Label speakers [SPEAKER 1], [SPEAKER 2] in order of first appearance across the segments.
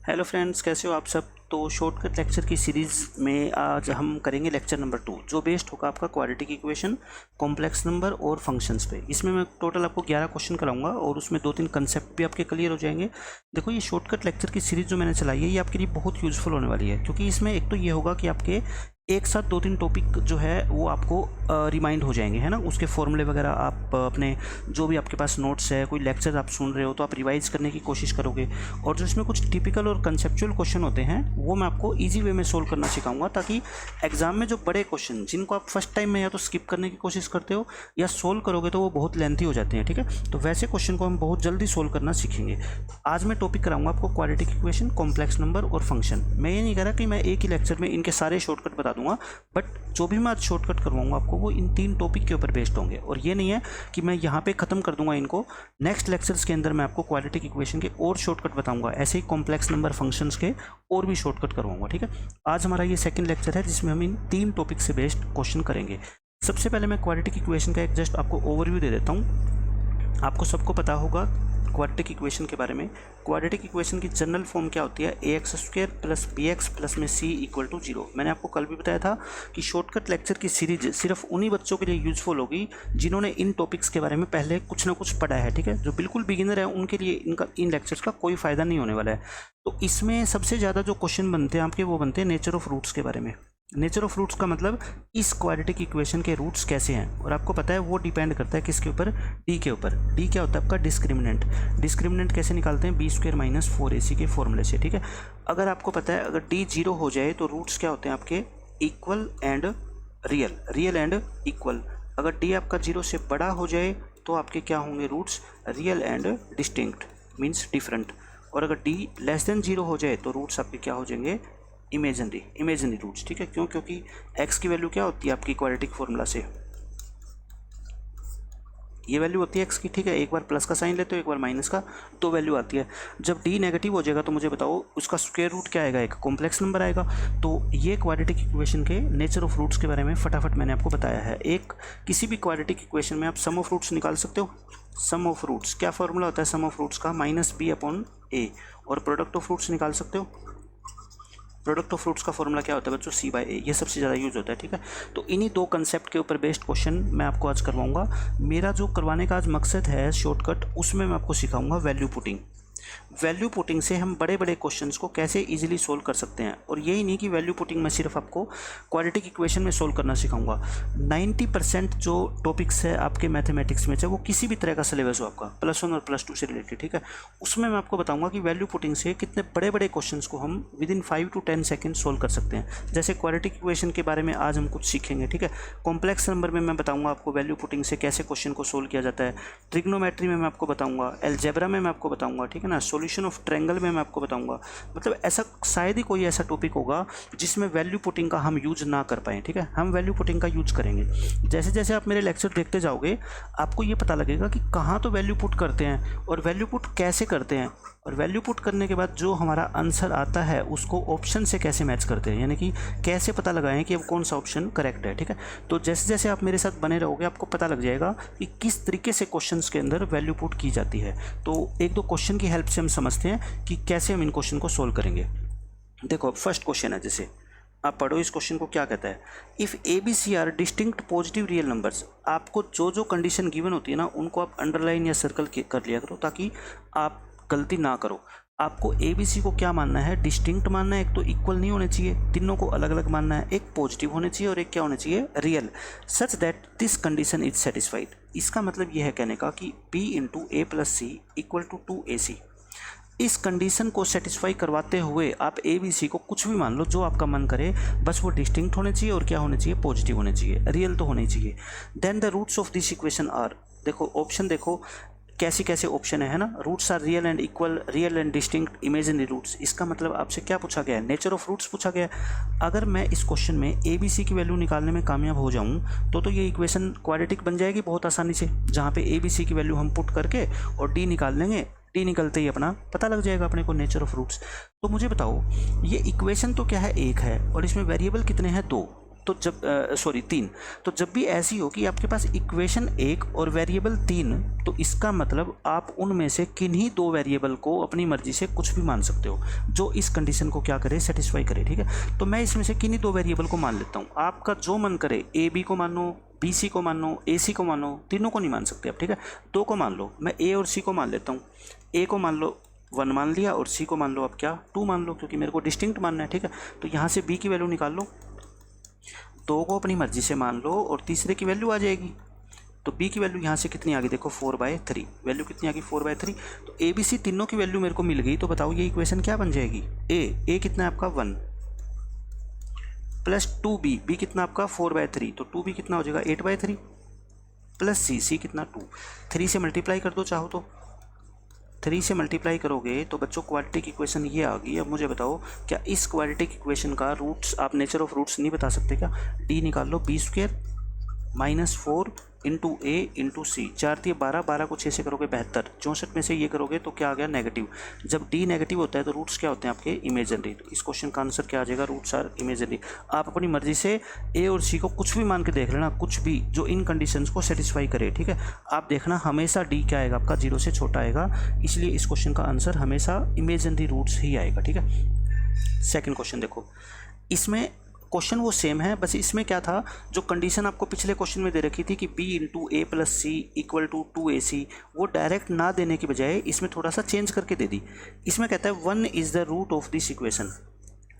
[SPEAKER 1] Hello friends, कैसे हो आप सब। तो शॉर्टकट लेक्चर की सीरीज़ में आज हम करेंगे लेक्चर नंबर 2, जो बेस्ड होगा आपका क्वाड्रेटिक इक्वेशन, कॉम्प्लेक्स नंबर और फंक्शंस पे। इसमें मैं टोटल आपको 11 क्वेश्चन कराऊंगा और उसमें 2-3 कंसेप्ट भी आपके क्लियर हो जाएंगे। देखो, ये शॉर्टकट लेक्चर की सीरीज़ जो मैंने चलाई है, ये आपके लिए बहुत यूज़फुल होने वाली है, क्योंकि इसमें एक तो ये होगा कि आपके एक साथ 2-3 टॉपिक जो है वो आपको रिमाइंड हो जाएंगे, है ना। उसके फॉर्मूले वगैरह आप अपने जो भी आपके पास नोट्स है, कोई लेक्चर आप सुन रहे हो तो आप रिवाइज करने की कोशिश करोगे। और जो इसमें कुछ टिपिकल और कंसेप्चुअल क्वेश्चन होते हैं वो मैं आपको इजी वे में सोल्व करना सिखाऊंगा, ताकि एग्जाम में जो बड़े क्वेश्चन जिनको आप फर्स्ट टाइम में या तो स्किप करने की कोशिश करते हो या सोल्व करोगे तो वो बहुत लेंथी हो जाते हैं, ठीक है। तो वैसे क्वेश्चन को हम बहुत जल्दी सोल्व करना सीखेंगे। आज मैं टॉपिक कराऊंगा आपको क्वाड्रेटिक इक्वेशन, कॉम्प्लेक्स नंबर और फंक्शन। मैं ये नहीं कह रहा कि मैं एक ही लेक्चर में इनके सारे शॉर्टकट बता दूंगा, बट जो भी मैं आज शॉर्टकट करवाऊंगा आपको वो इन 3 टॉपिक के ऊपर बेस्ड होंगे। और ये नहीं है कि मैं यहाँ पे ख़त्म कर दूंगा इनको, नेक्स्ट लेक्चर्स के अंदर मैं आपको क्वाड्रेटिक इक्वेशन के और शॉर्टकट बताऊंगा, ऐसे ही कॉम्प्लेक्स नंबर फंक्शंस के और भी शॉर्टकट करवाऊंगा, ठीक है। आज हमारा ये सेकंड लेक्चर है जिसमें हम इन 3 टॉपिक से बेस्ड क्वेश्चन करेंगे। सबसे पहले मैं क्वाड्रेटिक इक्वेशन का एक जस्ट आपको ओवरव्यू दे देता हूँ। आपको सबको पता होगा क्वाड्रेटिक इक्वेशन के बारे में। क्वाड्रेटिक इक्वेशन की जनरल फॉर्म क्या होती है? ax² प्लस bx प्लस में c इक्वल टू 0। मैंने आपको कल भी बताया था कि शॉर्टकट लेक्चर की सीरीज सिर्फ उन्हीं बच्चों के लिए यूजफुल होगी जिन्होंने इन टॉपिक्स के बारे में पहले कुछ ना कुछ पढ़ा है, ठीक है। जो बिल्कुल बिगिनर है उनके लिए इन लेक्चर्स का कोई फ़ायदा नहीं होने वाला है। तो इसमें सबसे ज़्यादा जो क्वेश्चन बनते हैं आपके, वो बनते हैं नेचर ऑफ रूट्स के बारे में। नेचर ऑफ रूट्स का मतलब इस क्वाड्रेटिक इक्वेशन के रूट्स कैसे हैं, और आपको पता है वो डिपेंड करता है किसके ऊपर? डी के ऊपर। डी क्या होता है आपका? डिस्क्रिमिनेंट। डिस्क्रिमिनेंट कैसे निकालते हैं? b² माइनस 4ac के फॉर्मूले से, ठीक है। अगर आपको पता है अगर डी 0 हो जाए तो रूट्स क्या होते हैं आपके? Equal and real, real and equal. अगर डी आपका 0 से बड़ा हो जाए तो आपके क्या होंगे roots? Real and distinct, means different. और अगर डी लेस देन 0 हो जाए तो रूट्स आपके क्या हो जाएंगे? इमेजिनरी रूट्स, ठीक है। क्यों? क्योंकि x की वैल्यू क्या होती है आपकी क्वाड्रेटिक फॉर्मूला से? ये वैल्यू होती है x की, ठीक है। एक बार प्लस का साइन लेते हो, एक बार माइनस का, तो वैल्यू आती है। जब d नेगेटिव हो जाएगा तो मुझे बताओ उसका स्क्वायर रूट क्या आएगा? एक कॉम्प्लेक्स नंबर आएगा। तो ये क्वाड्रेटिक इक्वेशन के नेचर ऑफ रूट्स के बारे में फटाफट मैंने आपको बताया है। एक किसी भी क्वाड्रेटिक इक्वेशन में आप सम ऑफ रूट्स निकाल सकते हो। सम ऑफ रूट्स क्या फॉर्मूला होता है सम ऑफ रूट्स का? -b/a। और प्रोडक्ट ऑफ रूट्स निकाल सकते हो। प्रोडक्ट ऑफ फ्रूट्स का फॉर्मूला क्या होता है बच्चों? c/a। ये सबसे ज़्यादा यूज होता है, ठीक है। तो इन्हीं 2 कंसेप्ट के ऊपर बेस्ड क्वेश्चन मैं आपको आज करवाऊंगा। मेरा जो करवाने का आज मकसद है शॉर्टकट, उसमें मैं आपको सिखाऊंगा वैल्यू पुटिंग। वैल्यू पुटिंग से हम बड़े बड़े क्वेश्चंस को कैसे इजीली सोल्व कर सकते हैं। और यही नहीं कि वैल्यू पुटिंग मैं सिर्फ आपको क्वाड्रेटिक इक्वेशन में सोल्व करना सिखाऊंगा। 90% जो टॉपिक्स है आपके मैथमेटिक्स में, चाहे वो किसी भी तरह का सिलेबस हो आपका, +1 और +2 से रिलेटेड, ठीक है, उसमें मैं आपको बताऊंगा कि वैल्यू पुटिंग से कितने बड़े बड़े क्वेश्चंस को हम विदिन 5 to 10 सेकेंड सोल्व कर सकते हैं। जैसे क्वाड्रेटिक इक्वेशन के बारे में आज हम कुछ सीखेंगे, ठीक है। कॉम्प्लेक्स नंबर में मैं बताऊँगा आपको वैल्यू पुटिंग से कैसे क्वेश्चन को सोल्व किया जाता है। ट्रिग्नोमेट्री में मैं आपको बताऊँगा, एलजेब्रा में मैं आपको बताऊँगा, ठीक है ना। सॉल्यूशन ऑफ ट्रायंगल में मैं आपको बताऊंगा। मतलब ऐसा शायद ही कोई ऐसा टॉपिक होगा जिसमें वैल्यू पुटिंग का हम यूज ना कर पाएँ, ठीक है। हम वैल्यू पुटिंग का यूज करेंगे। जैसे जैसे आप मेरे लेक्चर देखते जाओगे आपको ये पता लगेगा कि कहाँ तो वैल्यू पुट करते हैं और वैल्यू पुट कैसे करते हैं, और वैल्यू पुट करने के बाद जो हमारा आंसर आता है उसको ऑप्शन से कैसे मैच करते हैं, यानी कि कैसे पता लगाएं कि अब कौन सा ऑप्शन करेक्ट है, ठीक है। तो जैसे जैसे आप मेरे साथ बने रहोगे आपको पता लग जाएगा कि किस तरीके से क्वेश्चंस के अंदर वैल्यू पुट की जाती है। तो 1-2 क्वेश्चन की हेल्प से हम समझते हैं कि कैसे हम इन क्वेश्चन को सोल्व करेंगे। देखो, फर्स्ट क्वेश्चन है, जैसे आप पढ़ो इस क्वेश्चन को, क्या कहता है? If ABC are distinct positive real numbers. आपको जो जो कंडीशन गिवन होती है ना उनको आप अंडरलाइन या सर्कल कर लिया करो ताकि आप गलती ना करो। आपको ABC को क्या मानना है? डिस्टिंक्ट मानना है। एक तो इक्वल नहीं होने चाहिए, तीनों को अलग अलग मानना है। एक पॉजिटिव होने चाहिए और एक क्या होने चाहिए? Real. Such that this condition is satisfied. इसका मतलब यह है कहने का कि b × a + c = 2ac। इस कंडीशन को सेटिस्फाई करवाते हुए आप ABC को कुछ भी मान लो, जो आपका मन करे, बस वो डिस्टिंक्ट होने चाहिए और क्या होने चाहिए? पॉजिटिव होने चाहिए, रियल तो होने चाहिए। Then the roots of this equation are. देखो ऑप्शन, देखो कैसे कैसे ऑप्शन है ना। Roots are real and equal, real and distinct, imaginary roots. इसका मतलब आपसे क्या पूछा गया है? नेचर ऑफ रूट्स पूछा गया है। अगर मैं इस क्वेश्चन में ABC की वैल्यू निकालने में कामयाब हो जाऊं तो ये इक्वेशन क्वाड्रेटिक बन जाएगी बहुत आसानी से, जहाँ पे ABC की वैल्यू हम पुट करके और D निकाल लेंगे। D निकलते ही अपना पता लग जाएगा अपने को नेचर ऑफ रूट्स। तो मुझे बताओ ये इक्वेशन तो क्या है? एक है और इसमें वेरिएबल कितने हैं? 2। तो जब सॉरी 3, तो जब भी ऐसी हो कि आपके पास इक्वेशन 1 और वेरिएबल 3, तो इसका मतलब आप उनमें से किन्हीं 2 वेरिएबल को अपनी मर्जी से कुछ भी मान सकते हो जो इस कंडीशन को क्या करे, सेटिस्फाई करे। ठीक है, तो मैं इसमें से किन्हीं 2 वेरिएबल को मान लेता हूँ। आपका जो मन करे, ए बी को मानो, बी सी को मानो, ए सी को मानो, तीनों को नहीं मान सकते आप। ठीक है, 2 को मान लो। मैं ए और सी को मान लेता हूँ। ए को मान लो 1 मान लिया, और सी को मान लो आप क्या 2 मान लो, क्योंकि मेरे को डिस्टिंक्ट मानना है। ठीक है, तो यहाँ से बी की वैल्यू निकाल लो, 2 को अपनी मर्जी से मान लो और तीसरे की वैल्यू आ जाएगी। तो b की वैल्यू यहाँ से कितनी आ गई, देखो 4/3। वैल्यू कितनी आ गई, 4/3। तो ए बी सी तीनों की वैल्यू मेरे को मिल गई। तो बताओ ये इक्वेशन क्या बन जाएगी, ए कितना है आपका 1 प्लस 2b, बी कितना आपका 4/3, तो 2b कितना हो जाएगा 8/3 प्लस सी कितना 2। 3 से मल्टीप्लाई कर दो चाहो तो, 3 से मल्टीप्लाई करोगे तो बच्चों क्वाड्रेटिक इक्वेशन ये आ गई। अब मुझे बताओ क्या इस क्वाड्रेटिक इक्वेशन का रूट्स आप नेचर ऑफ रूट्स नहीं बता सकते क्या? डी निकाल लो, b² -4 इंटू ए इंटू सी, 4 × 12, 12 को 6 से करोगे 72, 64 में से ये करोगे तो क्या आ गया नेगेटिव। जब डी नेगेटिव होता है तो रूट्स क्या होते हैं आपके, इमेजिनरी। तो इस क्वेश्चन का आंसर क्या आ जाएगा, रूट्स आर इमेजिनरी। आप अपनी मर्जी से ए और सी को कुछ भी मान के देख लेना, कुछ भी जो इन कंडीशंस को सेटिस्फाई करे। ठीक है, आप देखना हमेशा डी क्या आएगा आपका, 0 से छोटा आएगा, इसलिए इस क्वेश्चन का आंसर हमेशा इमेजिनरी रूट्स ही आएगा। ठीक है, सेकेंड क्वेश्चन देखो, इसमें क्वेश्चन वो सेम है, बस इसमें क्या था, जो कंडीशन आपको पिछले क्वेश्चन में दे रखी थी कि b into A plus C equal to 2ac, वो डायरेक्ट ना देने की बजाय इसमें थोड़ा सा चेंज करके दे दी। इसमें कहता है 1 is the root of this equation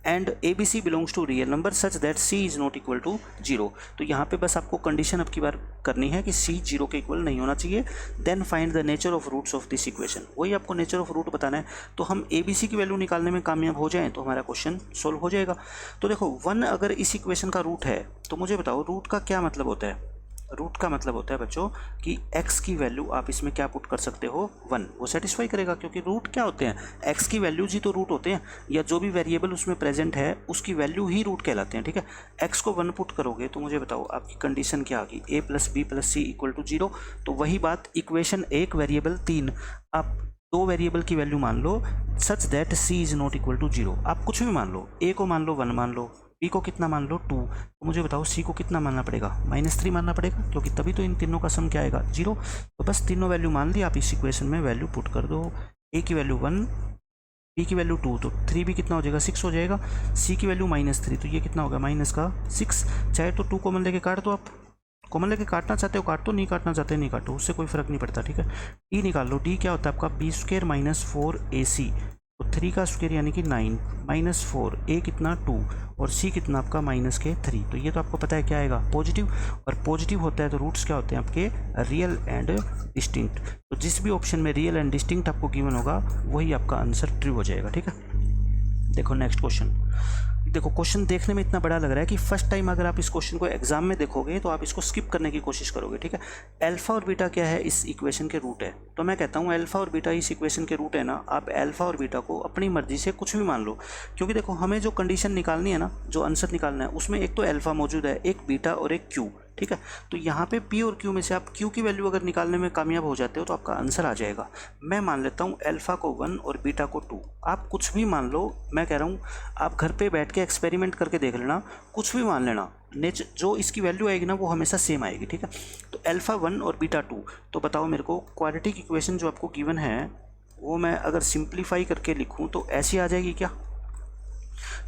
[SPEAKER 1] and A B C belongs to real number such that C is not equal to 0। तो यहाँ पे बस आपको कंडीशन अब की बार करनी है कि सी 0 के इक्वल नहीं होना चाहिए। Then find the nature of roots of this equation, वही आपको नेचर ऑफ रूट बताना है। तो हम ए बी सी की वैल्यू निकालने में कामयाब हो जाएं तो हमारा क्वेश्चन सोल्व हो जाएगा। तो देखो 1 अगर इस इक्वेशन का रूट है तो मुझे बताओ रूट का क्या मतलब होता है। रूट का मतलब होता है बच्चों कि x की वैल्यू आप इसमें क्या पुट कर सकते हो 1, वो सेटिस्फाई करेगा, क्योंकि रूट क्या होते हैं, x की वैल्यूज ही तो रूट होते हैं, या जो भी वेरिएबल उसमें प्रेजेंट है उसकी वैल्यू ही रूट कहलाते हैं। ठीक है, x को 1 पुट करोगे तो मुझे बताओ आपकी कंडीशन क्या आ गई, a + b + c = 0। तो वही बात इक्वेशन 1 वेरिएबल 3, आप 2 वेरिएबल की वैल्यू मान लो such that c is not equal to 0। आप कुछ भी मान लो, a को मान लो 1 मान लो, b को कितना मान लो 2, तो मुझे बताओ c को कितना मानना पड़ेगा, -3 मानना पड़ेगा, क्योंकि तभी तो इन तीनों का सम क्या आएगा 0। तो बस तीनों वैल्यू मान ली, आप इस इक्वेशन में वैल्यू पुट कर दो। a की वैल्यू 1, b की वैल्यू 2, तो 3b कितना हो जाएगा 6 हो जाएगा, c की वैल्यू -3, तो ये कितना होगा -6। चाहे तो 2 कॉमन लेके काट दो, आप कॉमन लेके काटना चाहते हो काट दो, नहीं काटना चाहते नहीं काटो, उससे कोई फर्क नहीं पड़ता। ठीक है, d निकाल लो, d क्या होता है आपका b² - 4ac, तो 3 का स्क्वायर यानी कि 9 -4, a कितना 2 और c कितना आपका -3। तो ये तो आपको पता है क्या आएगा पॉजिटिव, और पॉजिटिव होता है तो रूट्स क्या होते हैं आपके रियल एंड डिस्टिंक्ट। तो जिस भी ऑप्शन में रियल एंड डिस्टिंक्ट आपको गिवन होगा वही आपका आंसर ट्रू हो जाएगा। ठीक है, देखो नेक्स्ट क्वेश्चन। देखो क्वेश्चन देखने में इतना बड़ा लग रहा है कि फर्स्ट टाइम अगर आप इस क्वेश्चन को एग्जाम में देखोगे तो आप इसको स्किप करने की कोशिश करोगे। ठीक है, अल्फा और बीटा क्या है, इस इक्वेशन के रूट है। तो मैं कहता हूँ अल्फा और बीटा इस इक्वेशन के रूट है ना, आप अल्फा और बीटा को अपनी मर्जी से कुछ भी मान लो, क्योंकि देखो हमें जो कंडीशन निकालनी है ना, जो आंसर निकालना है, उसमें एक तो अल्फा मौजूद है, एक बीटा और एक क्यू। ठीक है, तो यहाँ पे P और Q में से आप Q की वैल्यू अगर निकालने में कामयाब हो जाते हो तो आपका आंसर आ जाएगा। मैं मान लेता हूँ अल्फा को 1 और बीटा को 2, आप कुछ भी मान लो। मैं कह रहा हूँ आप घर पे बैठ के एक्सपेरिमेंट करके देख लेना, कुछ भी मान लेना, जो इसकी वैल्यू आएगी ना वो हमेशा सेम आएगी। ठीक है, तो अल्फा 1 और बीटा 2, तो बताओ मेरे को क्वाड्रेटिक इक्वेशन जो आपको गिवन है वो मैं अगर सिंप्लीफाई करके लिखूँ तो ऐसी आ जाएगी क्या।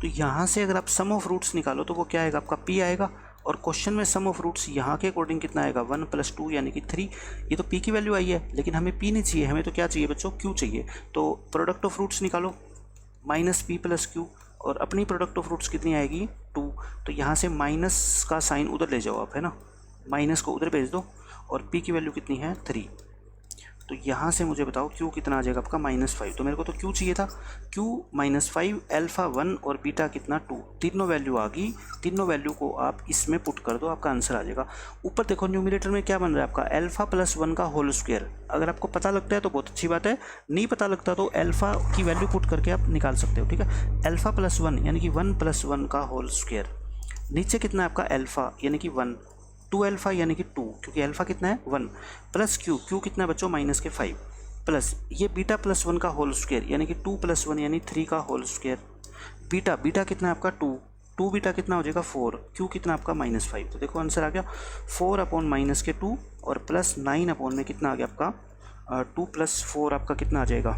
[SPEAKER 1] तो यहाँ से अगर आप सम ऑफ रूट्स निकालो तो वो क्या आएगा आपका P आएगा, और क्वेश्चन में सम ऑफ रूट्स यहाँ के अकॉर्डिंग कितना आएगा 1 + 2 यानी कि 3। ये तो P की वैल्यू आई है, लेकिन हमें P नहीं चाहिए, हमें तो क्या चाहिए बच्चों Q चाहिए। तो प्रोडक्ट ऑफ रूट्स निकालो -P + Q, और अपनी प्रोडक्ट ऑफ रूट्स कितनी आएगी 2। तो यहाँ से माइनस का साइन उधर ले जाओ आप, है ना, माइनस को उधर भेज दो, और P की वैल्यू कितनी है 3। तो यहाँ से मुझे बताओ Q कितना आ जाएगा आपका -5। तो मेरे को तो Q चाहिए था, Q -5, अल्फा 1 और बीटा कितना 2, तीनों वैल्यू आ गई। तीनों वैल्यू को आप इसमें पुट कर दो, आपका आंसर आ जाएगा। ऊपर देखो न्यूमरेटर में क्या बन रहा है आपका अल्फा + 1 का होल स्क्वायर। अगर आपको पता लगता है तो बहुत अच्छी बात है, नहीं पता लगता तो अल्फा की वैल्यू पुट करके आप निकाल सकते हो। ठीक है, अल्फा + 1 यानी कि 1 + 1 का होल स्क्वायर, नीचे कितना है आपका अल्फा यानी कि 1, 2 अल्फा यानी कि 2, क्योंकि अल्फा कितना है 1, प्लस Q कितना है बच्चों -5, प्लस ये बीटा + 1 का होल स्क्वायर यानी कि 2 + 1 यानी 3 का होल स्क्वायर। बीटा कितना है आपका 2 2 बीटा कितना हो जाएगा 4, क्यू कितना आपका -5। तो देखो आंसर आ गया 4/-2 और प्लस 9 में कितना आ गया आपका 2 + 4 आपका कितना आ जाएगा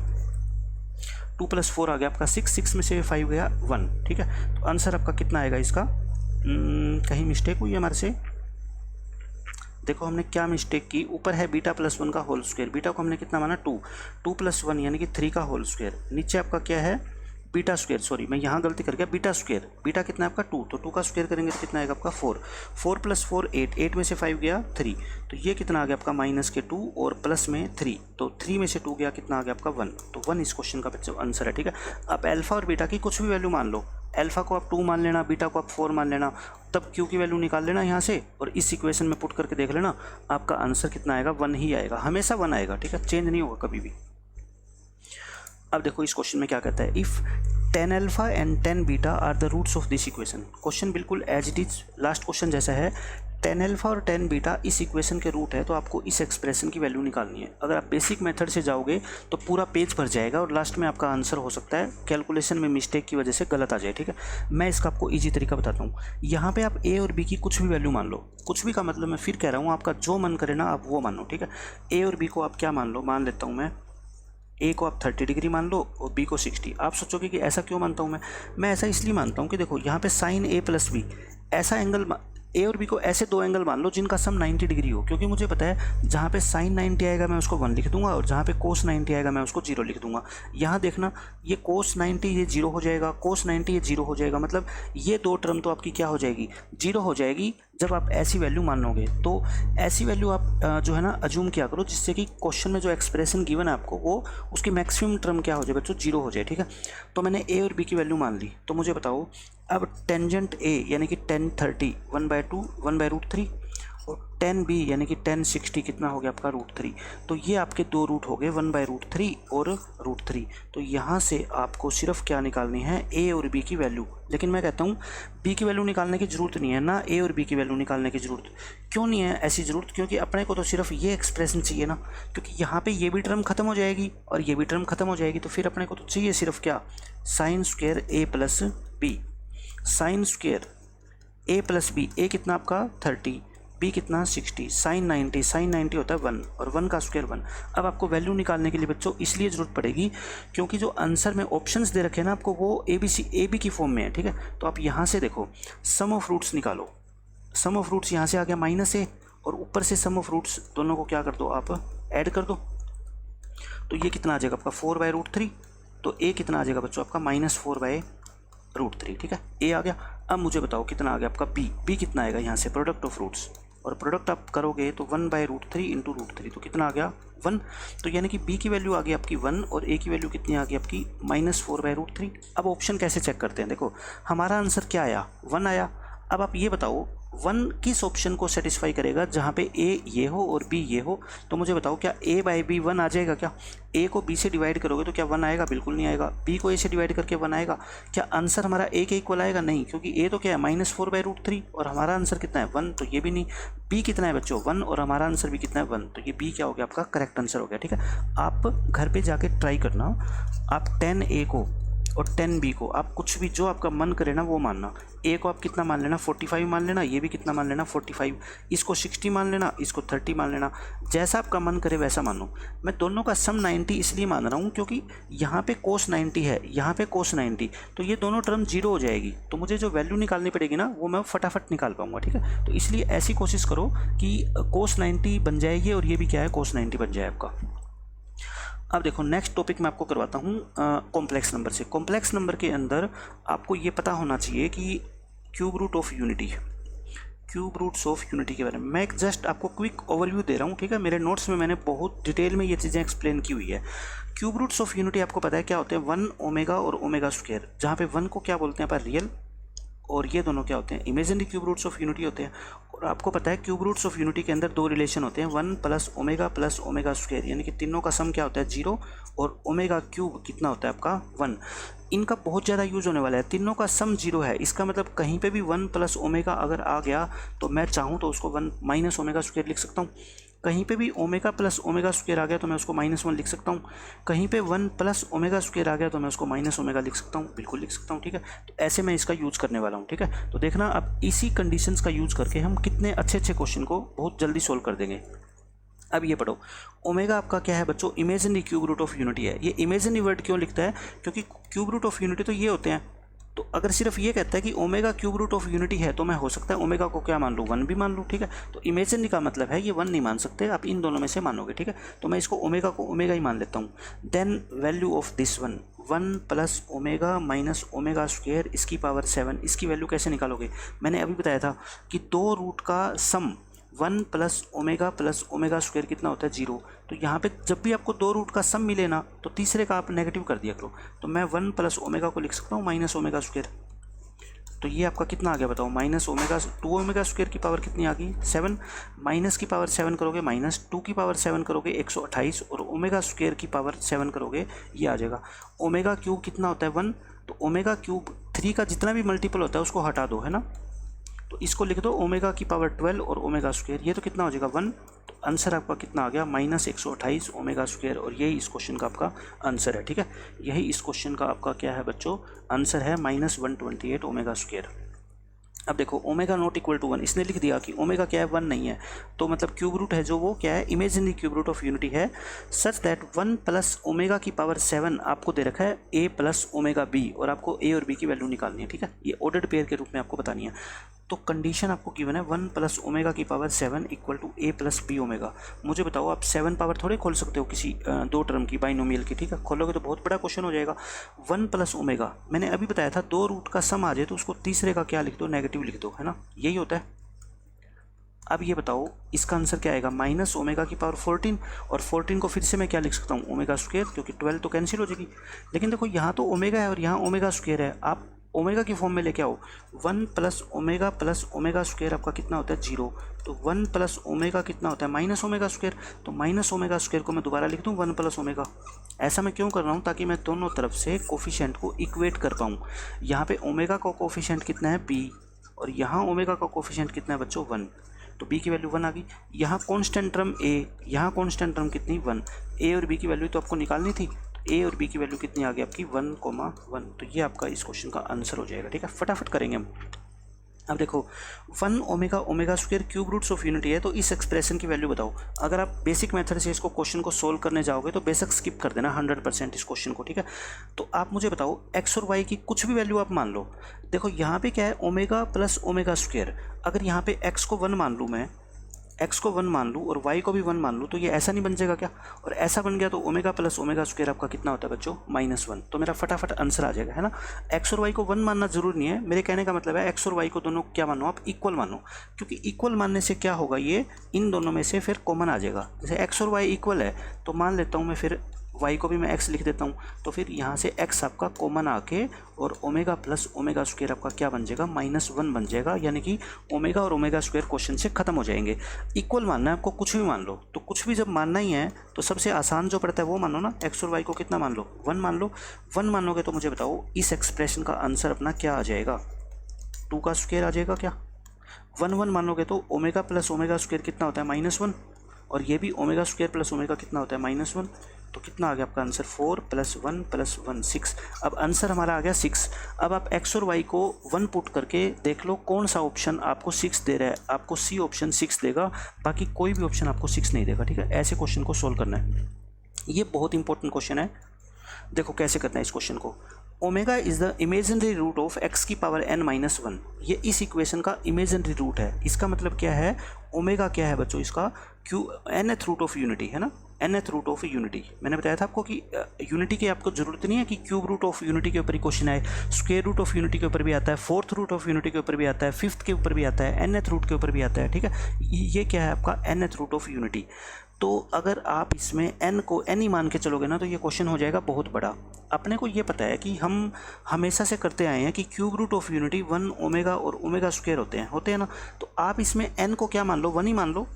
[SPEAKER 1] 2 + 4 आ गया आपका 6, 6 में से 5 गया 1। ठीक है, तो आंसर आपका कितना आएगा इसका, कहीं मिस्टेक हुई है हमारे से। देखो हमने क्या मिस्टेक की, ऊपर है बीटा +1 का होल स्क्वायर, बीटा को हमने कितना माना 2, 2 + 1 यानी कि 3 का होल स्क्वायर, नीचे आपका क्या है बीटा स्क्वायर, सॉरी मैं यहाँ गलती कर गया, बीटा स्क्वायर, बीटा कितना है आपका 2, तो 2 का स्क्वायर करेंगे तो कितना आएगा आपका 4, 4 + 4 8, 8 में से 5 गया 3, तो ये कितना आ गया आपका -2 और प्लस में 3, तो 3 में से 2 गया कितना आ गया आपका 1, तो 1 इस क्वेश्चन का बच्चों आंसर है। ठीक है, आप अल्फा और बीटा की कुछ भी वैल्यू मान लो, अल्फा को आप 2 मान लेना, बीटा को आप 4 मान लेना, तब क्यू की वैल्यू निकाल लेना यहाँ से और इस इक्वेशन में पुट करके देख लेना, आपका आंसर कितना आएगा 1 ही आएगा, हमेशा 1 आएगा। ठीक है, चेंज नहीं होगा कभी भी। अब देखो इस क्वेश्चन में क्या कहता है, if 10 alpha and 10 beta are the roots of this equation. Question बिल्कुल as it is last question जैसा है, 10 अल्फा और 10 बीटा इस इक्वेशन के रूट है, तो आपको इस एक्सप्रेशन की वैल्यू निकालनी है। अगर आप बेसिक मेथड से जाओगे तो पूरा पेज भर जाएगा और लास्ट में आपका आंसर हो सकता है कैलकुलेशन में मिस्टेक की वजह से गलत आ जाए। ठीक है, मैं इसका आपको ईजी तरीका बताता हूँ। यहाँ पे आप ए और बी की कुछ भी वैल्यू मान लो, कुछ भी का मतलब मैं फिर कह रहा हूँ, आपका जो मन करे ना आप वो मानो। ठीक है, ए और बी को आप क्या मान लो, मान लेता हूँ मैं ए को आप 30 डिग्री मान लो और बी को 60। आप सोचोगे कि ऐसा क्यों मानता हूँ मैं ऐसा इसलिए मानता हूँ कि देखो यहाँ पे साइन ए प्लस बी, ऐसा एंगल ए और बी को ऐसे दो एंगल मान लो जिनका सम 90 डिग्री हो, क्योंकि मुझे पता है जहाँ पे साइन 90 आएगा मैं उसको 1 लिख दूंगा और जहाँ पे कोस 90 आएगा मैं उसको 0 लिख दूंगा। यहाँ देखना ये कोस 90 ये 0 हो जाएगा, कोस 90 ये 0 हो जाएगा, मतलब ये दो टर्म तो आपकी क्या हो जाएगी 0 हो जाएगी जब आप ऐसी वैल्यू मानोगे। तो ऐसी वैल्यू आप जो है ना अज्यूम किया करो जिससे कि क्वेश्चन में जो एक्सप्रेशन गिवन है आपको वो उसकी मैक्सिमम टर्म क्या हो जाए बच्चों 0 हो जाए। ठीक है, तो मैंने ए और बी की वैल्यू मान ली, तो मुझे बताओ अब टेंजेंट ए यानी कि 1030 1/2 1/√3 और 10b यानी कि 1060 कितना हो गया आपका √3, तो ये आपके दो रूट हो गए 1/√3 और √3। तो यहाँ से आपको सिर्फ क्या निकालनी है ए और बी की वैल्यू, लेकिन मैं कहता हूँ बी की वैल्यू निकालने की ज़रूरत नहीं है ना, ए और बी की वैल्यू निकालने की ज़रूरत क्यों नहीं है ऐसी ज़रूरत, क्योंकि अपने को तो सिर्फ ये एक्सप्रेशन चाहिए ना, क्योंकि यहाँ पे ये भी टर्म खत्म हो जाएगी और ये भी टर्म खत्म हो जाएगी, तो फिर अपने को तो चाहिए सिर्फ क्या sine square A plus B, sine square A plus B, A कितना आपका 30 बी कितना 60, साइन 90, साइन 90 होता है 1 और 1 का स्क्वायर 1। अब आपको वैल्यू निकालने के लिए बच्चों इसलिए ज़रूरत पड़ेगी क्योंकि जो आंसर में ऑप्शंस दे रखे हैं ना आपको वो ए बी की फॉर्म में है। ठीक है, तो आप यहाँ से देखो सम ऑफ रूट्स निकालो, सम ऑफ रूट्स यहाँ से आ गया -a और ऊपर से सम ऑफ रूट्स दोनों को क्या कर दो आप ऐड कर दो, तो ये कितना आ जाएगा आपका 4/√3, तो ए कितना आ जाएगा बच्चों आपका -4/√3। ठीक है, ए आ गया। अब मुझे बताओ कितना आ गया आपका बी कितना आएगा यहाँ से प्रोडक्ट ऑफ रूट्स, और प्रोडक्ट आप करोगे तो 1/√3 इंटू √3, तो कितना आ गया 1, तो यानी कि बी की वैल्यू आ गई आपकी 1 और ए की वैल्यू कितनी आ गई आपकी -4/√3। अब ऑप्शन कैसे चेक करते हैं, देखो हमारा आंसर क्या आया 1 आया। अब आप ये बताओ 1 किस ऑप्शन को सेटिस्फाई करेगा जहाँ पे ए ये हो और बी ये हो, तो मुझे बताओ क्या a/b 1 आ जाएगा, क्या ए को बी से डिवाइड करोगे तो क्या 1 आएगा, बिल्कुल नहीं आएगा। बी को ए से डिवाइड करके 1 आएगा, क्या आंसर हमारा ए के इक्वल आएगा, नहीं, क्योंकि ए तो क्या है -4/√3 और हमारा आंसर कितना है 1, तो ये भी नहीं। बी कितना है बच्चों 1 और हमारा आंसर भी कितना है 1, तो ये बी क्या हो गया आपका करेक्ट आंसर हो गया। ठीक है, आप घर पर जाके ट्राई करना, आप 10a को और 10b को आप कुछ भी जो आपका मन करे ना वो मानना। ए को आप कितना मान लेना 45 मान लेना, ये भी कितना मान लेना 45, इसको 60 मान लेना, इसको 30 मान लेना, जैसा आपका मन करे वैसा मानो। मैं दोनों का सम 90 इसलिए मान रहा हूँ क्योंकि यहाँ पे कोस 90 है, यहाँ पे कोस 90, तो ये दोनों टर्म 0 हो जाएगी, तो मुझे जो वैल्यू निकालनी पड़ेगी ना वो मैं फटाफट निकाल पाऊंगा। ठीक है, तो इसलिए ऐसी कोशिश करो कि कोस 90 बन जाएगी और ये भी क्या है कोस 90 बन जाए आपका। अब देखो नेक्स्ट टॉपिक मैं आपको करवाता हूँ कॉम्प्लेक्स नंबर से। कॉम्प्लेक्स नंबर के अंदर आपको ये पता होना चाहिए कि cube root of unity, cube roots of unity के बारे में मैं एक जस्ट आपको क्विक ओवरव्यू दे रहा हूँ। ठीक है, मेरे नोट्स में मैंने बहुत डिटेल में ये चीज़ें एक्सप्लेन की हुई है। क्यूब रूट्स ऑफ यूनिटी आपको पता है क्या होते हैं 1 ओमेगा और ओमेगा स्क्वायर, जहाँ पे 1 को क्या बोलते हैं पर रियल और ये दोनों क्या होते हैं imaginary cube roots of unity होते हैं। और आपको पता है क्यूब रूट्स ऑफ यूनिटी के अंदर दो रिलेशन होते हैं, 1 प्लस ओमेगा स्क्वायर, यानी कि तीनों का सम क्या होता है 0, और ओमेगा क्यूब कितना होता है आपका 1। इनका बहुत ज़्यादा यूज़ होने वाला है, तीनों का सम 0 है, इसका मतलब कहीं पे भी 1 प्लस ओमेगा अगर आ गया तो मैं चाहूँ तो उसको 1 माइनस ओमेगा स्क्वायर लिख सकता हूँ। कहीं पे भी ओमेगा प्लस ओमेगा स्क्वायर आ गया तो मैं उसको -1 लिख सकता हूँ। कहीं पे 1 प्लस ओमेगा स्क्वायर आ गया तो मैं उसको माइनस ओमेगा लिख सकता हूँ, बिल्कुल लिख सकता हूँ, ठीक है। तो ऐसे मैं इसका यूज़ करने वाला हूँ, ठीक है। तो देखना अब इसी कंडीशंस का यूज़ करके हम कितने अच्छे क्वेश्चन को बहुत जल्दी सोल्व कर देंगे। अब ये पढ़ो, ओमेगा आपका क्या है बच्चों, imaginary cube root of unity है। ये इमेजिनरी वर्ड क्यों लिखता है, क्योंकि क्यूब रूट ऑफ यूनिटी तो ये होते हैं। तो अगर सिर्फ ये कहता है कि omega cube root of unity है तो मैं हो सकता है ओमेगा को क्या मान लूँ, 1 भी मान लूँ, ठीक है। तो इमेजिनरी का मतलब है ये 1 नहीं मान सकते, आप इन दोनों में से मानोगे, ठीक है। तो मैं इसको ओमेगा को ओमेगा ही मान लेता हूँ। Then value of this 1 plus omega minus omega square इसकी पावर 7, इसकी वैल्यू कैसे निकालोगे, मैंने अभी बताया था कि दो रूट का सम 1 प्लस ओमेगा स्क्वायर कितना होता है 0। तो यहाँ पे जब भी आपको दो रूट का सम मिले ना तो तीसरे का आप नेगेटिव कर दिया करो। तो मैं 1 प्लस ओमेगा को लिख सकता हूँ माइनस ओमेगा स्क्वायर। तो ये आपका कितना आ गया बताओ, माइनस ओमेगा 2 ओमेगा स्क्वायर की पावर कितनी आ गई 7, माइनस की पावर 7 करोगे माइनस 2 की पावर 7 करोगे 128, और ओमेगा स्क्वायर की पावर 7 करोगे ये आ जाएगा। ओमेगा क्यूब कितना होता है 1, तो ओमेगा क्यूब 3 का जितना भी मल्टीपल होता है उसको हटा दो, है ना। तो इसको लिख दो ओमेगा की पावर 12 और ओमेगा स्क्वायर, ये तो कितना हो जाएगा 1। तो आंसर आपका कितना आ गया -128 ओमेगा स्क्वायर, और यही इस क्वेश्चन का आपका आंसर है, ठीक है। यही इस क्वेश्चन का आपका क्या है बच्चों, आंसर है -128 ओमेगा स्क्वायर। अब देखो ओमेगा नॉट इक्वल टू 1, इसने लिख दिया कि ओमेगा क्या है 1 नहीं है, तो मतलब क्यूब रूट है जो वो क्या है imaginary cube root of unity है, सच दैट 1 प्लस ओमेगा की पावर 7 आपको दे रखा है a प्लस ओमेगा b, और आपको a और b की वैल्यू निकालनी है, ठीक है। ये ऑर्डर्ड पेयर के रूप में आपको बतानी है। तो कंडीशन आपको गिवन है 1 प्लस ओमेगा की power 7 equal to a plus b omega. मुझे बताओ आप 7 पावर थोड़े खोल सकते हो किसी दो टर्म की बाइनोमियल की, ठीक है। खोलोगे तो बहुत बड़ा क्वेश्चन हो जाएगा। 1 प्लस ओमेगा मैंने अभी बताया था, दो रूट का सम आ जाए तो उसको तीसरे का क्या लिख दो, नेगेटिव लिख दो, है ना, यही होता है। अब ये बताओ इसका आंसर क्या आएगा, माइनस ओमेगा की पावर 14, और 14 को फिर से मैं क्या लिख सकता हूँ ओमेगा स्क्वायर, क्योंकि 12 तो कैंसिल हो जाएगी। लेकिन देखो यहाँ तो ओमेगा है और यहाँ ओमेगा स्क्वायर है, आप ओमेगा की फॉर्म में लेके आओ। 1 प्लस ओमेगा स्क्वायर आपका कितना होता है 0, तो 1 प्लस ओमेगा कितना होता है माइनस ओमेगा स्क्वायर, तो माइनस ओमेगा स्क्वायर को मैं दोबारा लिख दूँ 1 प्लस ओमेगा। ऐसा मैं क्यों कर रहा हूँ, ताकि मैं दोनों तरफ से कोफिशिएंट को इक्वेट कर पाऊँ। यहाँ पे ओमेगा का कोफिशिएंट कितना है b, और यहाँ ओमेगा का कोफिशिएंट कितना है बच्चों 1, तो b की वैल्यू 1 आ गई। यहाँ कांस्टेंट टर्म a, यहाँ कांस्टेंट टर्म कितनी 1, a और b की वैल्यू तो आपको निकालनी थी, a और b की वैल्यू कितनी आ गई आपकी 1,1। तो ये आपका इस क्वेश्चन का आंसर हो जाएगा, ठीक है। फटाफट करेंगे हम। अब देखो 1 omega square cube roots of unity है, तो इस एक्सप्रेशन की वैल्यू बताओ। अगर आप बेसिक मेथड से इसको क्वेश्चन को सोल्व करने जाओगे तो बेसिक स्किप कर देना 100% इस क्वेश्चन को, ठीक है। तो आप मुझे बताओ x और y की कुछ भी वैल्यू आप मान लो। देखो यहाँ पे क्या है ओमेगा प्लस ओमेगा स्क्वायर, अगर यहाँ पे x को 1 मान लूँ, मैं x को 1 मान लूँ और y को भी 1 मान लूँ, तो ये ऐसा नहीं बन जाएगा क्या, और ऐसा बन गया तो ओमेगा प्लस ओमेगा स्क्वायर आपका कितना होता है बच्चों -1। तो मेरा फटाफट आंसर आ जाएगा, है ना। x और y को 1 मानना जरूरी नहीं है, मेरे कहने का मतलब है x और y को दोनों क्या मानो आप इक्वल मानो, क्योंकि इक्वल मानने से क्या होगा, ये इन दोनों में से फिर कॉमन आ जाएगा। जैसे x और y इक्वल है तो मान लेता हूँ मैं फिर y को भी मैं x लिख देता हूँ, तो फिर यहाँ से x आपका कॉमन आके और ओमेगा प्लस ओमेगा स्क्वायर आपका क्या बन जाएगा -1 बन जाएगा, यानी कि ओमेगा और ओमेगा स्क्वायर क्वेश्चन से खत्म हो जाएंगे। इक्वल मानना है आपको, कुछ भी मान लो, तो कुछ भी जब मानना ही है तो सबसे आसान जो पड़ता है वो मानो ना। x और y को कितना मान लो 1 मान लो, 1 मानोगे तो मुझे बताओ इस एक्सप्रेशन का आंसर अपना क्या आ जाएगा, 2 का स्क्वायर आ जाएगा क्या। 1 मानोगे तो ओमेगा प्लस ओमेगा स्क्वायर कितना होता है -1, और ये भी ओमेगा स्क्वायर प्लस ओमेगा कितना होता है -1, तो कितना आ गया आपका आंसर 4 + 1 + 1 6। अब आंसर हमारा आ गया 6। अब आप x और y को 1 पुट करके देख लो कौन सा ऑप्शन आपको 6 दे रहा है। आपको सी ऑप्शन 6 देगा, बाकी कोई भी ऑप्शन आपको 6 नहीं देगा, ठीक है। ऐसे क्वेश्चन को सोल्व करना है, ये बहुत इंपॉर्टेंट क्वेश्चन है। देखो कैसे करना है इस क्वेश्चन को। Omega is the imaginary root of x की पावर n-1, ये इस इक्वेशन का इमेजिनरी रूट है। इसका मतलब क्या है, ओमेगा क्या है बच्चों, इसका nth रूट ऑफ यूनिटी है ना, nth रूट ऑफ यूनिटी। मैंने बताया था आपको कि यूनिटी की आपको जरूरत नहीं है कि क्यूब रूट ऑफ यूनिटी के ऊपर ही क्वेश्चन आए, स्क्वायर रूट ऑफ यूनिटी के ऊपर भी आता है, फोर्थ रूट ऑफ यूनिटी के ऊपर भी आता है, फिफ्थ के ऊपर भी आता है, nth रूट के ऊपर भी आता है, ठीक है। ये क्या है आपका nth रूट ऑफ यूनिटी। तो अगर आप इसमें n को n ही मान के चलोगे ना तो ये क्वेश्चन हो जाएगा बहुत बड़ा। अपने को ये पता है कि हम हमेशा से करते आए हैं कि cube root of unity 1 omega और ओमेगा स्क्वायर होते हैं ना। तो आप इसमें n को क्या मान लो, 1 ही मान लो,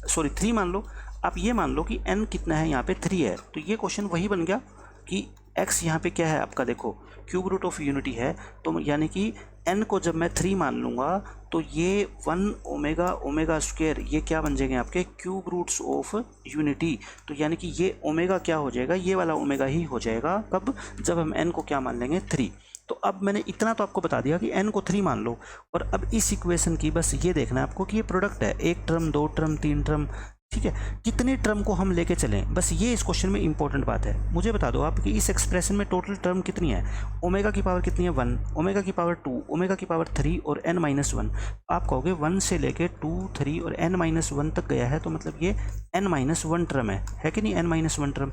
[SPEAKER 1] सॉरी 3 मान लो। आप ये मान लो कि n कितना है, यहाँ पे 3 है। तो ये क्वेश्चन वही बन गया कि x यहाँ पे क्या है आपका, देखो क्यूब रूट ऑफ यूनिटी है, तो यानी कि n को जब मैं 3 मान लूँगा तो ये 1 ओमेगा ओमेगा स्क्वायर ये क्या बन जाएंगे आपके क्यूब रूट्स ऑफ यूनिटी। तो यानी कि ये ओमेगा क्या हो जाएगा, ये वाला ओमेगा ही हो जाएगा। कब, जब हम n को क्या मान लेंगे, 3। तो अब मैंने इतना तो आपको बता दिया कि n को 3 मान लो। और अब इस इक्वेशन की बस ये देखना है आपको कि ये प्रोडक्ट है, 1 टर्म 2 टर्म 3 टर्म, ठीक है, कितने टर्म को हम लेके चलें, बस ये इस क्वेश्चन में इंपॉर्टेंट बात है। मुझे बता दो आप कि इस एक्सप्रेशन में टोटल टर्म कितनी है, ओमेगा की पावर कितनी है 1, ओमेगा की पावर 2, ओमेगा की पावर 3 और n-1। आप कहोगे 1 से लेके 2 3 और n-1 तक गया है, तो मतलब ये n-1 टर्म है कि नहीं, n-1 टर्म।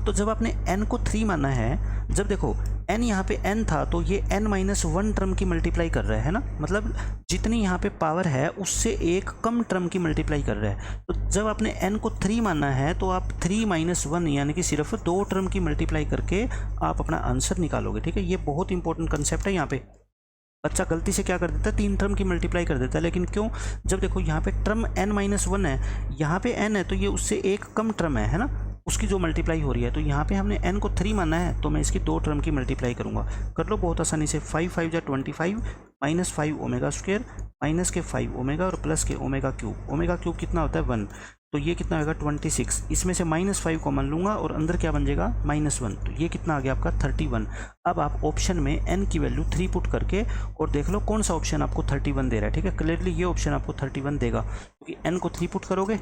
[SPEAKER 1] तो जब आपने n को 3 माना है, जब देखो n यहाँ पे n था तो ये n-1 टर्म की मल्टीप्लाई कर रहा है ना, मतलब जितनी यहाँ पे पावर है उससे एक कम टर्म की मल्टीप्लाई कर रहा है। तो जब आपने n को 3 माना है तो आप 3-1 यानी कि सिर्फ 2 टर्म की मल्टीप्लाई करके आप अपना आंसर निकालोगे, ठीक है। ये बहुत इंपॉर्टेंट कंसेप्ट है। यहाँ पे बच्चा गलती से क्या कर देता है, 3 टर्म की मल्टीप्लाई कर देता है, लेकिन क्यों, जब देखो यहाँ पे टर्म n-1 है, यहाँ पे n है तो ये उससे एक कम टर्म है ना, उसकी जो मल्टीप्लाई हो रही है। तो यहाँ पे हमने n को 3 माना है तो मैं इसकी 2 टर्म की मल्टीप्लाई करूँगा। कर लो बहुत आसानी से, 5 5 जा 25 माइनस 5 ओमेगा स्क्वायर माइनस के 5 ओमेगा और प्लस के ओमेगा क्यूब। ओमेगा क्यूब कितना होता है 1, तो ये कितना होगा 26। इसमें से -5 कॉमन लूँगा और अंदर क्या बन जाएगा -1, तो ये कितना आ गया आपका 31। अब आप ऑप्शन में n की वैल्यू 3 पुट करके और देख लो कौन सा ऑप्शन आपको 31 दे रहा है, ठीक है। क्लियरली ये ऑप्शन आपको 31 देगा, क्योंकि n को 3 पुट करोगे,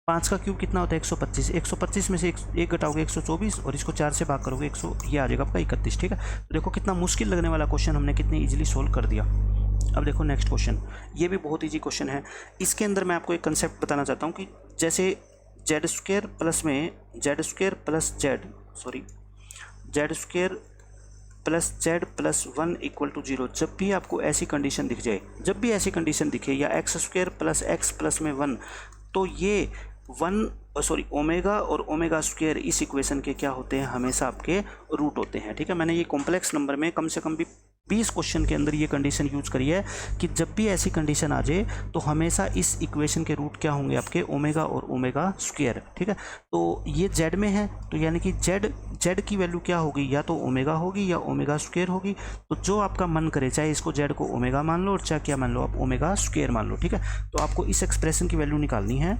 [SPEAKER 1] 5 का क्यूब कितना होता है 125, 125 में से एक घटाओगे 124 और इसको 4 से भाग करोगे 100, ये आ जाएगा आपका 31, ठीक है। तो देखो कितना मुश्किल लगने वाला क्वेश्चन हमने कितने इजीली सोल्व कर दिया। अब देखो नेक्स्ट क्वेश्चन, ये भी बहुत इजी क्वेश्चन है। इसके अंदर मैं आपको एक कंसेप्ट बताना चाहता हूँ कि जैसे जेड स्क्वायर प्लस में Z square plus Z plus 1 equal to 0, जब भी आपको ऐसी कंडीशन दिख जाए, जब भी ऐसी कंडीशन दिखे, या x square plus x plus में 1, तो ये ओमेगा और ओमेगा स्क्वायर इस इक्वेशन के क्या होते हैं, हमेशा आपके रूट होते हैं, ठीक है। मैंने ये कॉम्प्लेक्स नंबर में कम से कम भी 20 क्वेश्चन के अंदर ये कंडीशन यूज करी है कि जब भी ऐसी कंडीशन आ जाए तो हमेशा इस इक्वेशन के रूट क्या होंगे आपके, ओमेगा और ओमेगा स्क्वायर, ठीक है। तो ये जेड में है तो यानी कि जेड की वैल्यू क्या होगी, या तो ओमेगा होगी या ओमेगा स्क्वायर होगी। तो जो आपका मन करे, चाहे इसको जेड को ओमेगा मान लो और चाहे क्या मान लो आप ओमेगा स्क्वायर मान लो, ठीक है। तो आपको इस एक्सप्रेशन की वैल्यू निकालनी है।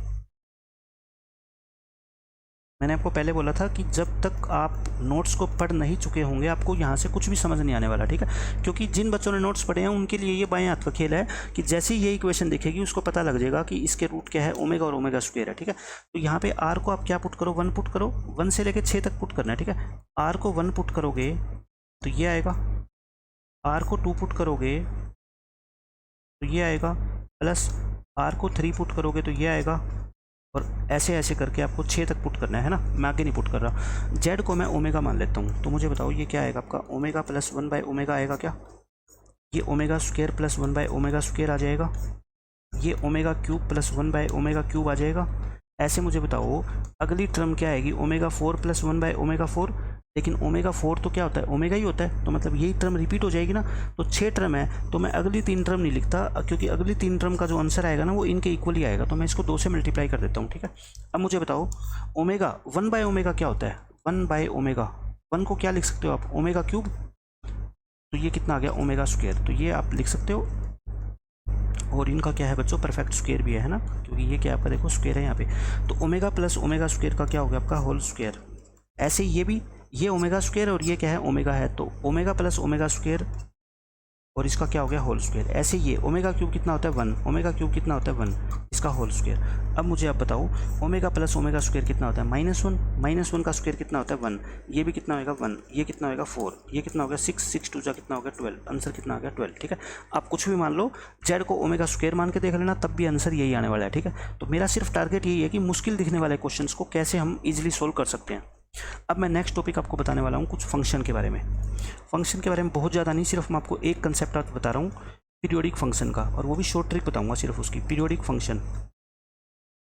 [SPEAKER 1] मैंने आपको पहले बोला था कि जब तक आप नोट्स को पढ़ नहीं चुके होंगे आपको यहाँ से कुछ भी समझ नहीं आने वाला, ठीक है। क्योंकि जिन बच्चों ने नोट्स पढ़े हैं उनके लिए ये बाएं हाथ का खेल है कि जैसे ही ये इक्वेशन दिखेगी उसको पता लग जाएगा कि इसके रूट क्या है, ओमेगा और ओमेगा स्क्वायर है, ठीक है। तो यहाँ पे आर को आप क्या पुट करो, 1 पुट करो, 1 से लेकर 6 तक पुट करना है, ठीक है। आर को 1 पुट करोगे तो ये आएगा, आर को 2 पुट करोगे तो ये आएगा, प्लस आर को 3 पुट करोगे तो ये आएगा, और ऐसे ऐसे करके आपको 6 तक पुट करना है ना, मैं आगे नहीं पुट कर रहा। जेड को मैं ओमेगा मान लेता हूँ, तो मुझे बताओ ये क्या आएगा आपका, ओमेगा प्लस 1 बाय ओमेगा आएगा क्या, ये omega square plus 1 by omega square आ जाएगा, ये omega cube plus 1 by omega cube आ जाएगा। ऐसे मुझे बताओ अगली टर्म क्या आएगी, ओमेगा 4 प्लस 1 बाय ओमेगा 4, लेकिन ओमेगा 4 तो क्या होता है, ओमेगा ही होता है, तो मतलब यही टर्म रिपीट हो जाएगी ना। तो 6 टर्म है तो मैं अगली 3 टर्म नहीं लिखता, क्योंकि अगली 3 टर्म का जो आंसर आएगा ना वो इनके इक्वल ही आएगा, तो मैं इसको 2 से मल्टीप्लाई कर देता हूँ, ठीक है। अब मुझे बताओ ओमेगा 1 बाय ओमेगा क्या होता है, 1 बाय ओमेगा, 1 को क्या लिख सकते हो आप, ओमेगा क्यूब, तो ये कितना आ गया ओमेगा स्क्वायर, तो ये आप लिख सकते हो। और इनका क्या है बच्चों, परफेक्ट स्क्वायर भी है ना, क्योंकि ये क्या आपका देखो स्क्वायर है यहाँ पे। तो ओमेगा प्लस ओमेगा स्क्वायर का क्या हो गया आपका होल स्क्वायर। ऐसे ये भी, ये ओमेगा स्क्वायर और ये क्या है ओमेगा है, तो ओमेगा प्लस ओमेगा स्क्वायर और इसका क्या हो गया होल स्क्वायर। ऐसे ये ओमेगा क्यूब कितना होता है 1, ओमेगा क्यूब कितना होता है 1, इसका होल स्क्वायर। अब मुझे आप बताओ ओमेगा प्लस ओमेगा स्क्वायर कितना होता है -1, -1 का स्क्वायर कितना होता है 1, ये भी कितना होगा 1, ये कितना होगा 4, ये कितना होगा 6, 6 2 कितना होगा 12, आंसर कितना आ गया 12, ठीक है। आप कुछ भी मान लो, जेड को ओमेगा स्क्वायर मान के देख लेना, तब भी आंसर यही आने वाला है, ठीक है। तो मेरा सिर्फ टारगेट यही है कि मुश्किल दिखने वाले क्वेश्चन को कैसे हम ईजिली सोल्व कर सकते हैं। अब मैं नेक्स्ट टॉपिक आपको बताने वाला हूँ कुछ फंक्शन के बारे में। फंक्शन के बारे में बहुत ज़्यादा नहीं, सिर्फ मैं आपको एक कंसेप्ट आप बता रहा हूँ पीरियोडिक फंक्शन का, और वो भी शॉर्ट ट्रिक बताऊँगा सिर्फ उसकी, पीरियोडिक फंक्शन।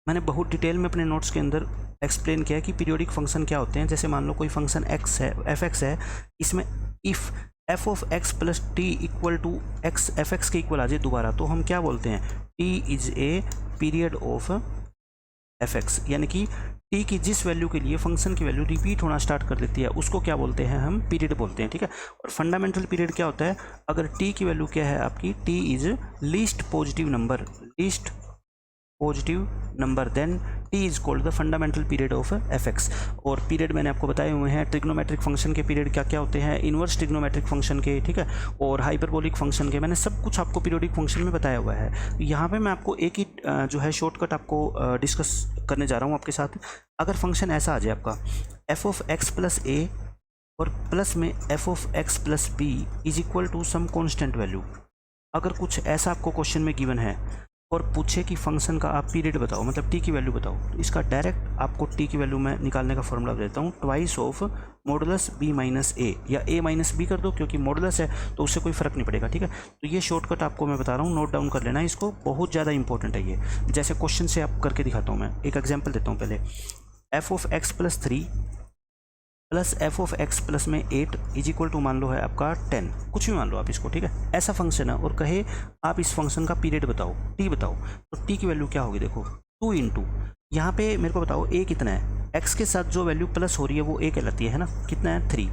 [SPEAKER 1] मैंने बहुत डिटेल में अपने नोट्स के अंदर एक्सप्लेन किया है कि पीरियोडिक फंक्शन क्या होते हैं। जैसे मान लो कोई फंक्शन x है, f(x) है, इसमें if f of x plus T equal to x f(x) के इक्वल आ जाए दोबारा, तो हम क्या बोलते हैं, t is a period of f(x), यानी कि t की जिस वैल्यू के लिए फंक्शन की वैल्यू रिपीट होना स्टार्ट कर देती है उसको क्या बोलते हैं, हम पीरियड बोलते हैं, ठीक है। और फंडामेंटल पीरियड क्या होता है, अगर t की वैल्यू क्या है आपकी, t is least positive number, least positive number, then T is called the fundamental period of f(x). और पीरियड मैंने आपको बताए हुए हैं, ट्रिग्नोमेट्रिक फंक्शन के पीरियड क्या क्या होते हैं, इन्वर्स ट्रिग्नोमेट्रिक फंक्शन के, ठीक है, और हाइपरबोलिक फंक्शन के, मैंने सब कुछ आपको पीरियोडिक फंक्शन में बताया हुआ है। यहाँ पे मैं आपको एक ही जो है शॉर्टकट आपको डिस्कस करने जा रहा हूँ आपके साथ। अगर फंक्शन ऐसा आ जाए आपका f of x plus A और प्लस में f of x plus B is equal to some constant value, अगर कुछ ऐसा आपको क्वेश्चन में गिवन है और पूछे कि फंक्शन का आप पीरियड बताओ, मतलब टी की वैल्यू बताओ, तो इसका डायरेक्ट आपको टी की वैल्यू मैं निकालने का फॉर्मूला देता हूँ, twice of modulus B minus A, या ए माइनस बी कर दो, क्योंकि मॉडुलस है तो उससे कोई फ़र्क नहीं पड़ेगा, ठीक है। तो ये शॉर्टकट आपको मैं बता रहा हूँ, नोट डाउन कर लेना, इसको बहुत ज़्यादा इंपॉर्टेंट है ये। जैसे क्वेश्चन से आप करके दिखाता हूँ, मैं एक एग्जाम्पल देता हूँ पहले। f of x plus 3 plus f of x plus में 8 इज इक्वल टू मान लो है आपका 10, कुछ भी मान लो आप इसको, ठीक है। ऐसा फंक्शन है और कहे आप इस फंक्शन का पीरियड बताओ, t बताओ, तो t की वैल्यू क्या होगी, देखो 2 इंटू, यहाँ पे मेरे को बताओ a कितना है, x के साथ जो वैल्यू प्लस हो रही है वो a कहलाती है ना, कितना है 3,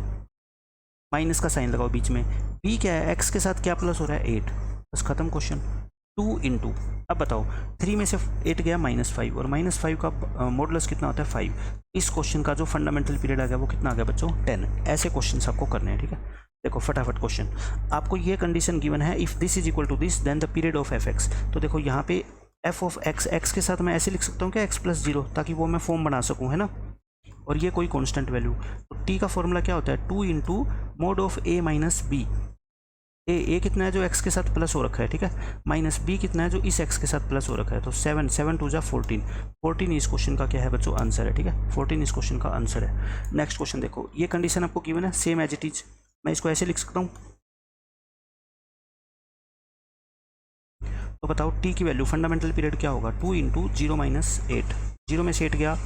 [SPEAKER 1] माइनस का साइन लगाओ बीच में, b क्या है, x के साथ क्या प्लस हो रहा है 8, बस खत्म क्वेश्चन। 2 इंटू, अब बताओ 3 में से 8 गया -5, और -5 का मॉडुलस कितना होता है 5। इस क्वेश्चन का जो फंडामेंटल पीरियड आ गया वो कितना आ गया बच्चों, 10। ऐसे क्वेश्चन आपको करने हैं, ठीक है। देखो फटाफट क्वेश्चन, आपको ये कंडीशन गिवन है, if this is equal to this then the period of f(x). तो देखो यहाँ पे f ऑफ x के साथ मैं ऐसे लिख सकता हूँ क्या, x प्लस 0, ताकि वो मैं फॉर्म बना सकूँ, है ना, और ये कोई कॉन्स्टेंट वैल्यू। तो t का फॉर्मूला क्या होता है, 2 into mod of a minus B, A कितना है जो x के साथ प्लस हो रखा है, ठीक है, माइनस b कितना है जो इस x के साथ प्लस हो रखा है, तो 7 7 2 जा 14, 14 इस क्वेश्चन का क्या है बच्चों, आंसर है, ठीक है, 14 इस क्वेश्चन का आंसर है। नेक्स्ट क्वेश्चन देखो, ये कंडीशन आपको गिवन है सेम एज इट इज, मैं इसको ऐसे लिख सकता हूँ, तो बताओ t की वैल्यू फंडामेंटल पीरियड क्या होगा, 2 इंटू 0 माइनस 8, 0 में से 8 गया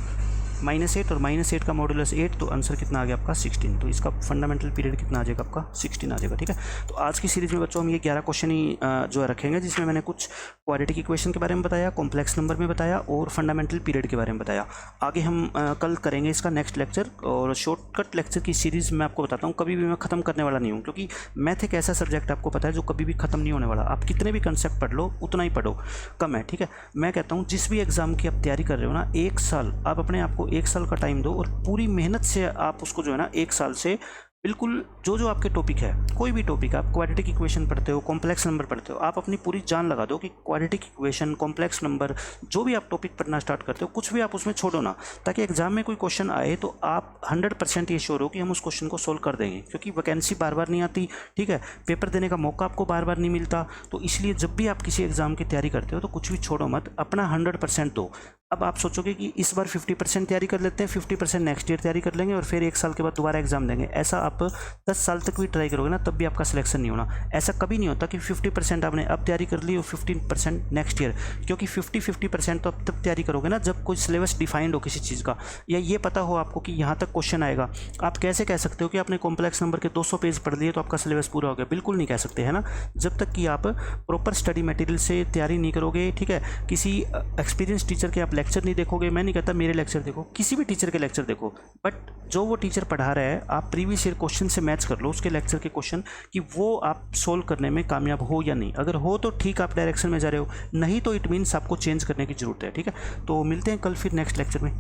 [SPEAKER 1] -8 और -8 का मॉडुलस 8, तो आंसर कितना आ गया आपका 16। तो इसका फंडामेंटल पीरियड कितना आ जाएगा आपका 16 आ जाएगा, ठीक है। तो आज की सीरीज में बच्चों हम ये 11 क्वेश्चन ही जो है रखेंगे, जिसमें मैंने कुछ क्वाड्रेटिक इक्वेशन के बारे में बताया, कॉम्प्लेक्स नंबर में बताया और फंडामेंटल पीरियड के बारे में बताया। आगे हम कल करेंगे इसका नेक्स्ट लेक्चर, और शॉर्टकट लेक्चर की सीरीज़ मैं आपको बताता हूँ, कभी भी मैं ख़त्म करने वाला नहीं हूँ, क्योंकि मैथ एक ऐसा सब्जेक्ट आपको पता है जो कभी भी ख़त्म नहीं होने वाला। आप कितने भी कंसेप्ट पढ़ लो उतना ही पढ़ो, कम है, ठीक है। मैं कहता हूँ जिस भी एग्ज़ाम की आप तैयारी कर रहे हो ना, 1 साल आप अपने आप को 1 साल का टाइम दो, और पूरी मेहनत से आप उसको जो है ना 1 साल से बिल्कुल जो आपके टॉपिक है, कोई भी टॉपिक, आप क्वाड्रेटिक इक्वेशन पढ़ते हो, कॉम्प्लेक्स नंबर पढ़ते हो, आप अपनी पूरी जान लगा दो कि क्वाड्रेटिक इक्वेशन, कॉम्प्लेक्स नंबर, जो भी आप टॉपिक पढ़ना स्टार्ट करते हो, कुछ भी आप उसमें छोड़ो ना, ताकि एग्जाम में कोई क्वेश्चन आए तो आप 100% ये श्योर हो कि हम उस क्वेश्चन को सोल्व कर देंगे, क्योंकि वैकेंसी बार बार नहीं आती, ठीक है, पेपर देने का मौका आपको बार बार नहीं मिलता। तो इसलिए जब भी आप किसी एग्जाम की तैयारी करते हो तो कुछ भी छोड़ो मत, अपना 100% दो। अब आप सोचोगे कि इस बार 50% तैयारी कर लेते हैं, 50% नेक्स्ट ईयर तैयारी कर लेंगे और फिर 1 साल के बाद दोबारा एग्जाम देंगे। ऐसा आप 10 साल तक भी ट्राई करोगे ना, तब भी आपका सिलेक्शन नहीं होना। ऐसा कभी नहीं होता कि 50% आपने अब तैयारी कर ली और 15% नेक्स्ट ईयर, क्योंकि 50% तो अब तब तैयारी करोगे ना जब कोई सिलेबस डिफाइंड हो किसी चीज़ का, या ये पता हो आपको कि यहाँ तक क्वेश्चन आएगा। आप कैसे कह सकते हो कि आपने कॉम्प्लेक्स नंबर के 200 पेज पढ़ लिए तो आपका सिलेबस पूरा हो गया? बिल्कुल नहीं कह सकते, है ना, जब तक कि आप प्रॉपर स्टडी मटेरियल से तैयारी नहीं करोगे, ठीक है। किसी एक्सपीरियंस टीचर के आप लेक्चर नहीं देखोगे, मैं नहीं कहता मेरे लेक्चर देखो, किसी भी टीचर के लेक्चर देखो, बट जो वो टीचर पढ़ा रहा है आप प्रीवियस ईयर क्वेश्चन से मैच कर लो उसके लेक्चर के क्वेश्चन, कि वो आप सोल्व करने में कामयाब हो या नहीं। अगर हो तो ठीक, आप डायरेक्शन में जा रहे हो, नहीं तो इट मीन्स आपको चेंज करने की जरूरत है, ठीक है। तो मिलते हैं कल फिर नेक्स्ट लेक्चर में।